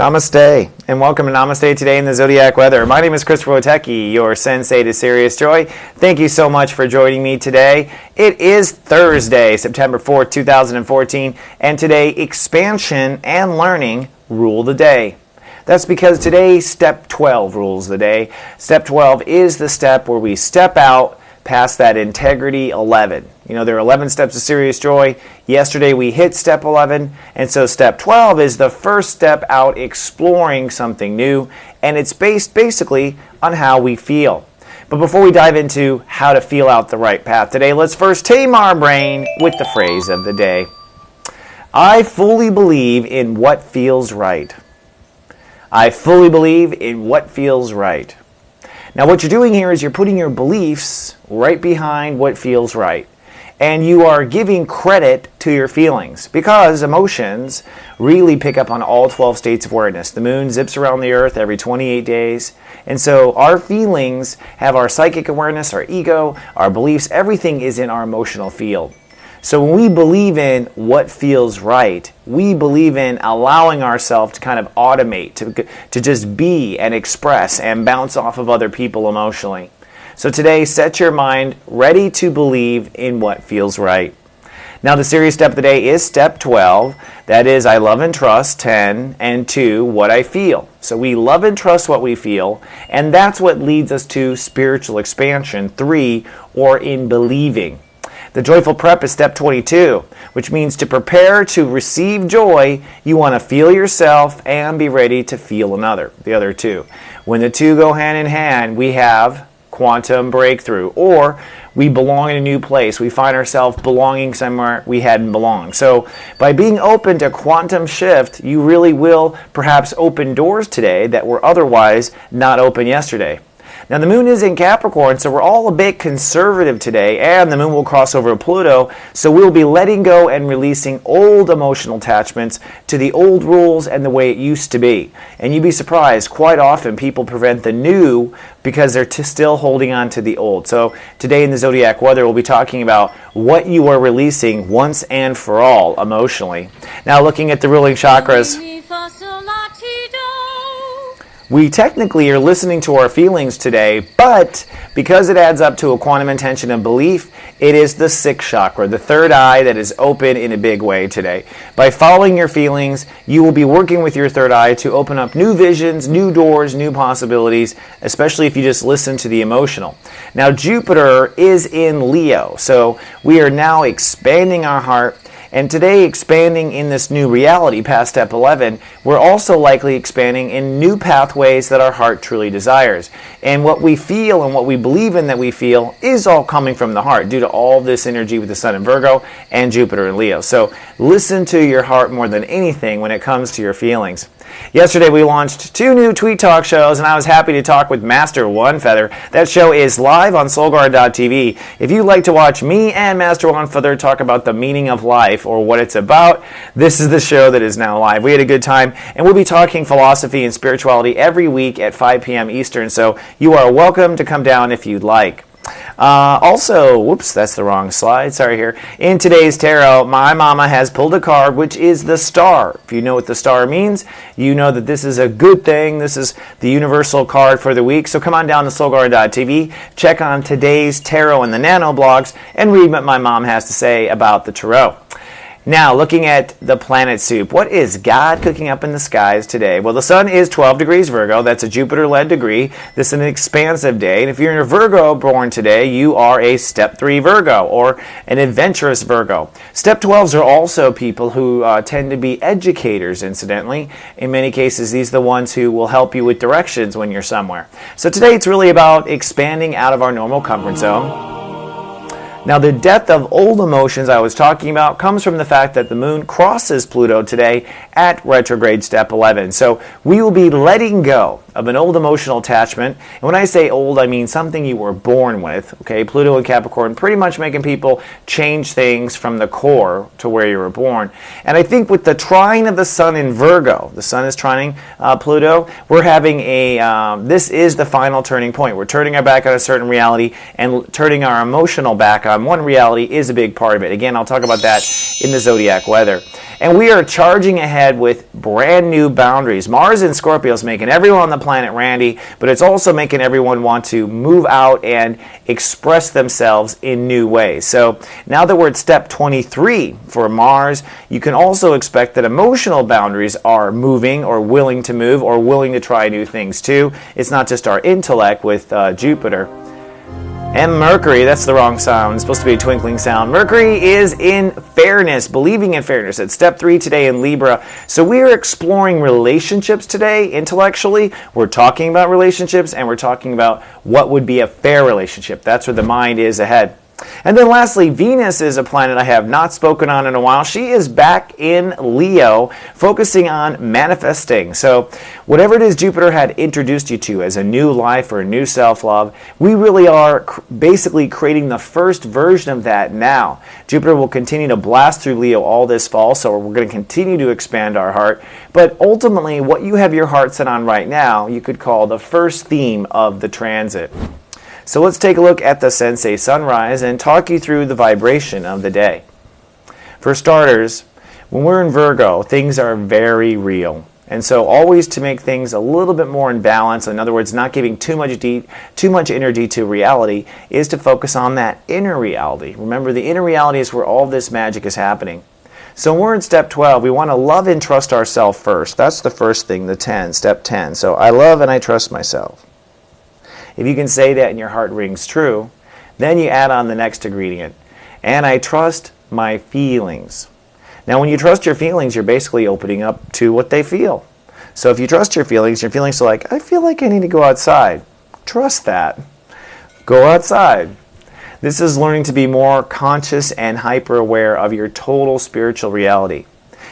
Namaste, and welcome to Namaste Today in the Zodiac Weather. My name is Christopher Witecki, your sensei to Sirius Joy. Thank you so much for joining me today. It is Thursday, September 4th, 2014, and today expansion and learning rule the day. That's because today step 12 rules the day. Step 12 is the step where we step out past that integrity 11. You know, there are 11 steps of Sirius Joy. Yesterday we hit step 11, and so step 12 is the first step out exploring something new, and it's based basically on how we feel. But before we dive into how to feel out the right path today, let's first tame our brain with the phrase of the day. I fully believe in what feels right. I fully believe in what feels right. Now what you're doing here is you're putting your beliefs right behind what feels right. And you are giving credit to your feelings because emotions really pick up on all 12 states of awareness. The moon zips around the earth every 28 days. And so our feelings have our psychic awareness, our ego, our beliefs, everything is in our emotional field. So when we believe in what feels right, we believe in allowing ourselves to kind of automate, to just be and express and bounce off of other people emotionally. So today, set your mind ready to believe in what feels right. Now the serious step of the day is step 12. That is, I love and trust, 10, and 2, what I feel. So we love and trust what we feel, and that's what leads us to spiritual expansion, 3, or in believing. The joyful prep is step 22, which means to prepare to receive joy, you want to feel yourself and be ready to feel another, the other two. When the two go hand in hand, we have quantum breakthrough, or we belong in a new place. We find ourselves belonging somewhere we hadn't belonged. So by being open to quantum shift, you really will perhaps open doors today that were otherwise not open yesterday. Now the moon is in Capricorn, so we're all a bit conservative today, and the moon will cross over Pluto, so we'll be letting go and releasing old emotional attachments to the old rules and the way it used to be. And you'd be surprised, quite often people prevent the new because they're still holding on to the old. So today in the Zodiac Weather, we'll be talking about what you are releasing once and for all emotionally. Now looking at the ruling chakras, we technically are listening to our feelings today, but because it adds up to a quantum intention of belief, it is the 6th chakra, the third eye, that is open in a big way today. By following your feelings, you will be working with your third eye to open up new visions, new doors, new possibilities, especially if you just listen to the emotional. Now Jupiter is in Leo, so we are now expanding our heart. And today, expanding in this new reality past step 11, we're also likely expanding in new pathways that our heart truly desires. And what we feel and what we believe in that we feel is all coming from the heart due to all this energy with the Sun in Virgo and Jupiter in Leo. So listen to your heart more than anything when it comes to your feelings. Yesterday we launched 2 new Tweet Talk shows, and I was happy to talk with Master One Feather. That show is live on soulguard.tv. If you'd like to watch me and Master One Feather talk about the meaning of life or what it's about, this is the show that is now live. We had a good time, and we'll be talking philosophy and spirituality every week at 5 p.m. Eastern, so you are welcome to come down if you'd like. Also, whoops, that's the wrong slide. Sorry here. In today's tarot, my mama has pulled a card, which is the star. If you know what the star means, you know that this is a good thing. This is the universal card for the week. So come on down to soulguard.tv, check on today's tarot and the nano blogs, and read what my mom has to say about the tarot. Now, looking at the planet soup, what is God cooking up in the skies today? Well, the sun is 12 degrees Virgo. That's a Jupiter-led degree. This is an expansive day. And if you're a Virgo born today, you are a step 3 Virgo or an adventurous Virgo. Step 12s are also people who tend to be educators, incidentally. In many cases, these are the ones who will help you with directions when you're somewhere. So today it's really about expanding out of our normal comfort zone. Now, the death of old emotions I was talking about comes from the fact that the moon crosses Pluto today at retrograde step 11. So we will be letting go of an old emotional attachment. And when I say old, I mean something you were born with. Okay, Pluto and Capricorn pretty much making people change things from the core to where you were born. And I think with the trine of the sun in Virgo, the sun is trining Pluto, we're having this is the final turning point. We're turning our back on a certain reality, and turning our emotional back on one reality is a big part of it. Again, I'll talk about that in the Zodiac weather. And we are charging ahead with brand new boundaries. Mars in Scorpio is making everyone on the planet randy, but it's also making everyone want to move out and express themselves in new ways. So now that we're at step 23 for Mars, you can also expect that emotional boundaries are moving or willing to move or willing to try new things too. It's not just our intellect with Jupiter. And Mercury, that's the wrong sound. It's supposed to be a twinkling sound. Mercury is in fairness, believing in fairness. It's step 3 today in Libra. So we are exploring relationships today intellectually. We're talking about relationships, and we're talking about what would be a fair relationship. That's where the mind is ahead. And then lastly, Venus is a planet I have not spoken on in a while. She is back in Leo, focusing on manifesting. So whatever it is Jupiter had introduced you to as a new life or a new self-love, we really are basically creating the first version of that now. Jupiter will continue to blast through Leo all this fall, so we're going to continue to expand our heart. But ultimately, what you have your heart set on right now, you could call the first theme of the transit. So let's take a look at the Sensei sunrise and talk you through the vibration of the day. For starters, when we're in Virgo, things are very real. And so always to make things a little bit more in balance, in other words, not giving too much energy to reality, is to focus on that inner reality. Remember, the inner reality is where all this magic is happening. So when we're in step 12, we want to love and trust ourselves first. That's the first thing, the 10, step 10. So I love and I trust myself. If you can say that and your heart rings true, then you add on the next ingredient. And I trust my feelings. Now, when you trust your feelings, you're basically opening up to what they feel. So if you trust your feelings are like, I feel like I need to go outside. Trust that. Go outside. This is learning to be more conscious and hyper-aware of your total spiritual reality.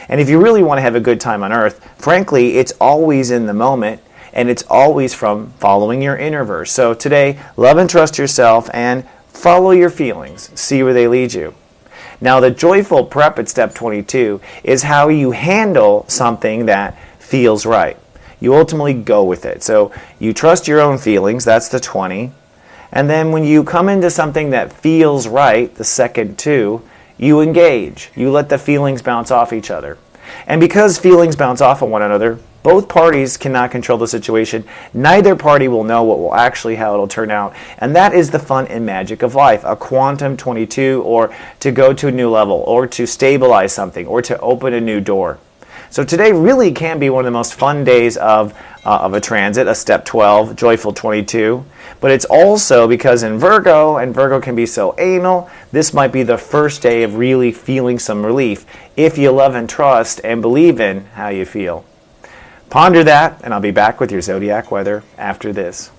And if you really want to have a good time on Earth, frankly, it's always in the moment. And it's always from following your inner verse. So today, love and trust yourself and follow your feelings. See where they lead you. Now, the joyful prep at step 22 is how you handle something that feels right. You ultimately go with it. So you trust your own feelings. That's the 20. And then when you come into something that feels right, the second 2, you engage. You let the feelings bounce off each other. And because feelings bounce off of one another, both parties cannot control the situation. Neither party will know how it'll turn out. And that is the fun and magic of life. A quantum 22, or to go to a new level, or to stabilize something, or to open a new door. So today really can be one of the most fun days of a transit, a step 12, joyful 22. But it's also because in Virgo, and Virgo can be so anal, this might be the first day of really feeling some relief if you love and trust and believe in how you feel. Ponder that, and I'll be back with your Zodiac weather after this.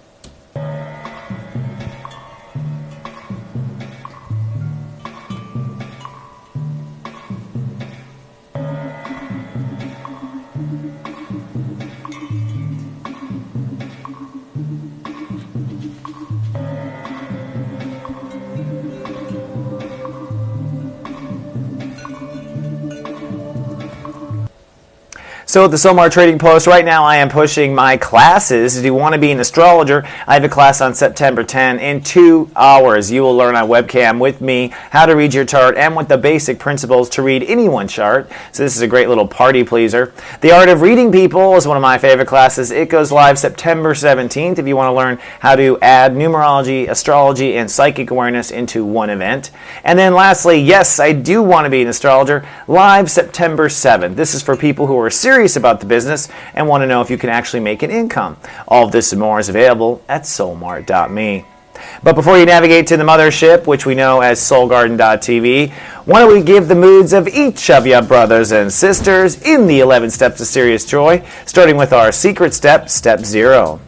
So at the Somar Trading Post, right now I am pushing my classes. If you want to be an astrologer, I have a class on September 10. In 2 hours, you will learn on webcam with me how to read your chart and with the basic principles to read anyone's chart. So this is a great little party pleaser. The Art of Reading People is one of my favorite classes. It goes live September 17th if you want to learn how to add numerology, astrology, and psychic awareness into one event. And then lastly, yes, I do want to be an astrologer, live September 7th. This is for people who are serious about the business and want to know if you can actually make an income. All of this and more is available at soulmart.me. But before you navigate to the mothership, which we know as soulgarden.tv, why don't we give the moods of each of you brothers and sisters in the 11 steps of Sirius joy, starting with our secret step, step 0.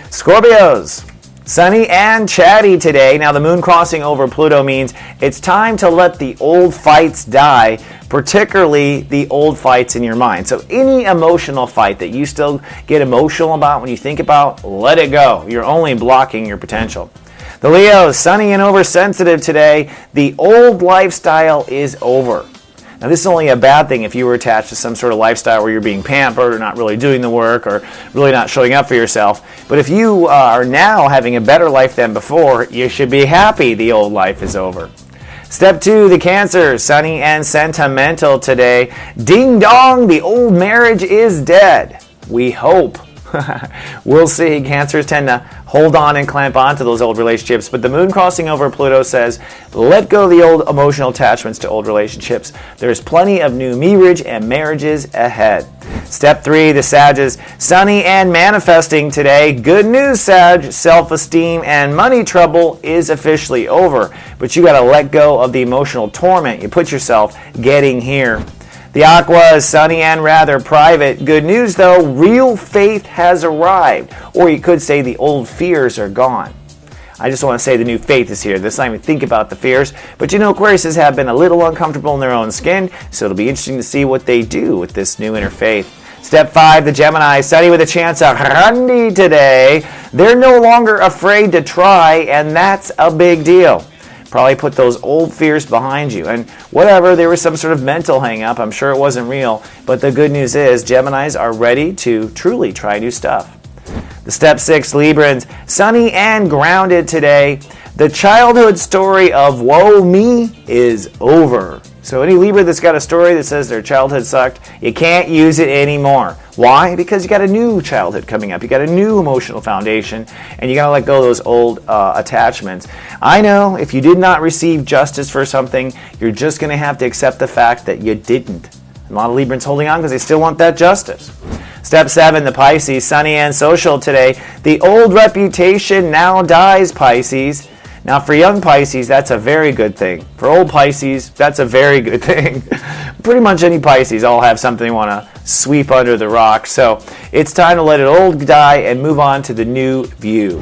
Scorpios, sunny and chatty today. Now the moon crossing over Pluto means it's time to let the old fights die. particularly the old fights in your mind. So any emotional fight that you still get emotional about when you think about, let it go. You're only blocking your potential. The Leos, sunny and oversensitive today. The old lifestyle is over. Now, this is only a bad thing if you were attached to some sort of lifestyle where you're being pampered or not really doing the work or really not showing up for yourself. But if you are now having a better life than before, you should be happy the old life is over. Step 2, the Cancer, sunny and sentimental today. Ding dong, the old marriage is dead. We hope. We'll see. Cancers tend to hold on and clamp on to those old relationships, but the moon crossing over Pluto says, let go of the old emotional attachments to old relationships. There's plenty of new marriages ahead. Step 3, the Sages, sunny and manifesting today. Good news, Sag. Self-esteem and money trouble is officially over, but you got to let go of the emotional torment you put yourself getting here. The Aqua is sunny and rather private. Good news though, real faith has arrived. Or you could say the old fears are gone. I just want to say the new faith is here. Let's not even think about the fears. But you know, Aquariuses have been a little uncomfortable in their own skin, so it'll be interesting to see what they do with this new inner faith. Step 5, the Gemini, sunny with a chance of Randi today. They're no longer afraid to try, and that's a big deal. Probably put those old fears behind you. And whatever, there was some sort of mental hang-up. I'm sure it wasn't real. But the good news is Geminis are ready to truly try new stuff. The Step 6, Librans, sunny and grounded today. The childhood story of woe me is over. So any Libra that's got a story that says their childhood sucked, you can't use it anymore. Why? Because you got a new childhood coming up. You got a new emotional foundation, and you got to let go of those old attachments. I know if you did not receive justice for something, you're just going to have to accept the fact that you didn't. A lot of Librans holding on because they still want that justice. Step 7, the Pisces, sunny and social today. The old reputation now dies, Pisces. Now, for young Pisces, that's a very good thing. For old Pisces, that's a very good thing. Pretty much any Pisces all have something they want to sweep under the rock. So it's time to let it old die and move on to the new view.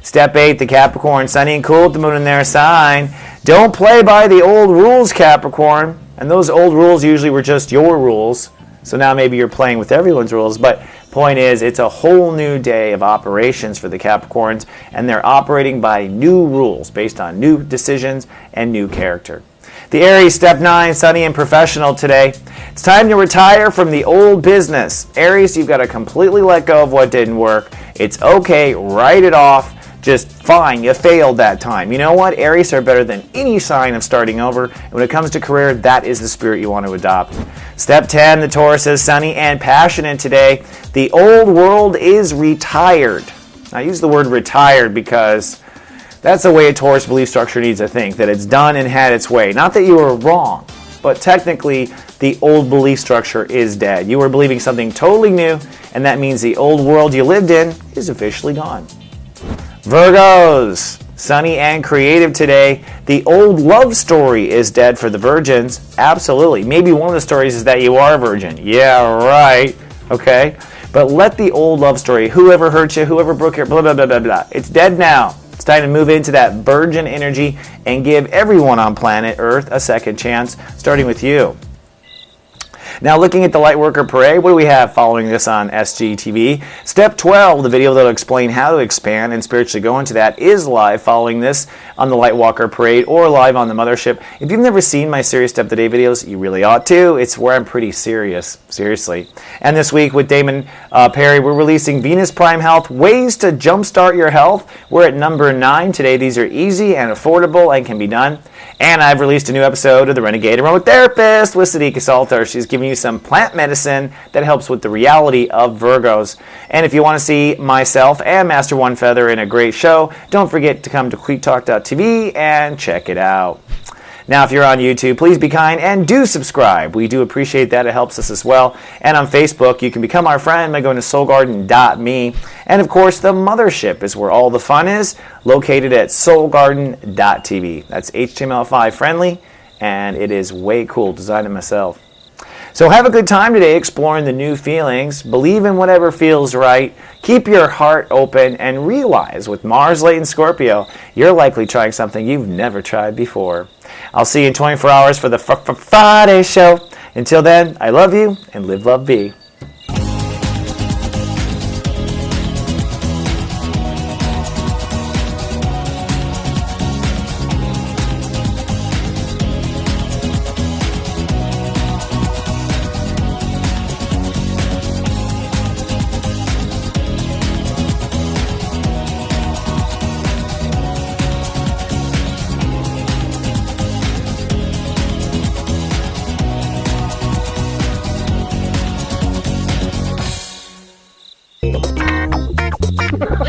Step 8, the Capricorn, sunny and cool with the moon in their sign. Don't play by the old rules, Capricorn. And those old rules usually were just your rules. So now maybe you're playing with everyone's rules, but point is, it's a whole new day of operations for the Capricorns, and they're operating by new rules based on new decisions and new character. The Aries, step 9, sunny and professional today. It's time to retire from the old business. Aries, you've got to completely let go of what didn't work. It's okay, write it off. Just fine, you failed that time. You know what? Aries are better than any sign of starting over. And when it comes to career, that is the spirit you want to adopt. Step 10, the Taurus is sunny and passionate today. The old world is retired. I use the word retired because that's the way a Taurus belief structure needs to think, that it's done and had its way. Not that you were wrong, but technically the old belief structure is dead. You were believing something totally new, and that means the old world you lived in is officially gone. Virgos, sunny and creative today. The old love story is dead for the Virgins. Absolutely. Maybe one of the stories is that you are a virgin. Yeah, right. Okay. But let the old love story, whoever hurt you, whoever broke your blah, blah, blah, blah, blah. It's dead now. It's time to move into that virgin energy and give everyone on planet Earth a second chance, starting with you. Now, looking at the Lightworker Parade, what do we have following this on SGTV? Step 12, the video that will explain how to expand and spiritually go into that, is live following this on the Lightworker Parade or live on the Mothership. If you've never seen my Sirius Step the Day videos, you really ought to. It's where I'm pretty serious, seriously. And this week with Damon Perry, we're releasing Venus Prime Health, Ways to Jumpstart Your Health. We're at number 9 today. These are easy and affordable and can be done. And I've released a new episode of The Renegade Aromatherapist with Sadiqa Salter. She's giving you some plant medicine that helps with the reality of Virgos. And if you want to see myself and Master One Feather in a great show, don't forget to come to QuickTalk.tv and check it out. Now, if you're on YouTube, please be kind and do subscribe. We do appreciate that. It helps us as well. And on Facebook, you can become our friend by going to soulgarden.me. And, of course, the Mothership is where all the fun is, located at soulgarden.tv. That's HTML5 friendly, and it is way cool. Designed it myself. So have a good time today exploring the new feelings. Believe in whatever feels right. Keep your heart open and realize with Mars late in Scorpio, you're likely trying something you've never tried before. I'll see you in 24 hours for the Friday show. Until then, I love you and live, love, be. Ha ha ha!